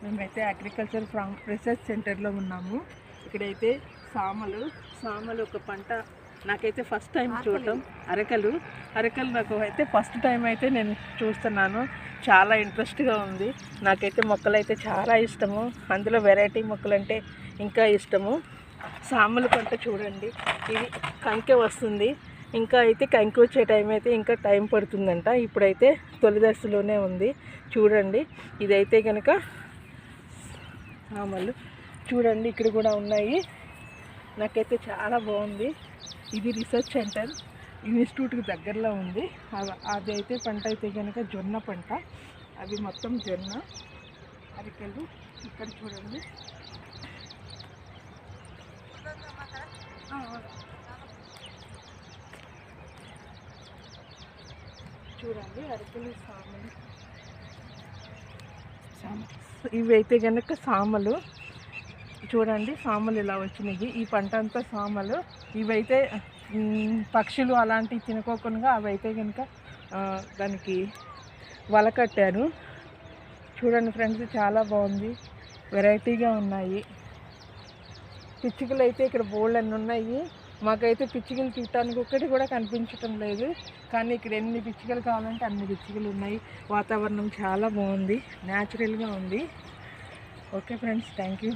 మేమైతే agriculture form research సెంటర్లో ఉన్నాము. ఇక్కడైతే సామలు ఒక పంట నాకైతే ఫస్ట్ టైం చూడటం. అరకలు నాకు అయితే ఫస్ట్ టైం అయితే నేను చూస్తున్నాను. చాలా ఇంట్రెస్ట్గా ఉంది. నాకైతే మొక్కలు అయితే చాలా ఇష్టము. అందులో వెరైటీ మొక్కలు అంటే ఇంకా ఇష్టము. సామల పంట చూడండి, ఇది కంకె వస్తుంది. ఇంకా అయితే కంకి వచ్చే టైం అయితే ఇంకా టైం పడుతుందంట. ఇప్పుడైతే తొలి దశలోనే ఉంది. చూడండి, ఇదైతే కనుక సామలు చూడండి, ఇక్కడ కూడా ఉన్నాయి. నాకైతే చాలా బాగుంది. ఇది రీసెర్చ్ సెంటర్ ఇన్స్టిట్యూట్కి దగ్గరలో ఉంది. అది అయితే పంట అయితే కనుక జొన్న పంట. అవి మొత్తం జొన్న అరికెలు. ఇక్కడ చూడండి, అరికెలు ఇవి అయితే కనుక సామలు. చూడండి, సామలు ఇలా వచ్చినాయి. ఈ పంట అంతా సామలు. ఇవైతే పక్షులు అలాంటివి తినుకోకుండా అవైతే కనుక దానికి వల కట్టారు. చూడండి ఫ్రెండ్స్, చాలా బాగుంది. వెరైటీగా ఉన్నాయి. పిచ్చుకలు అయితే ఇక్కడ బోల్డ్ అన్నీ ఉన్నాయి. మాకైతే పిచ్చుకలు చూడటానికి ఒక్కటి కూడా కనిపించటం లేదు. కానీ ఇక్కడ ఎన్ని పిచ్చుకలు కావాలంటే అన్ని పిచ్చుకలు ఉన్నాయి. వాతావరణం చాలా బాగుంది, న్యాచురల్గా ఉంది. Okay friends, thank you.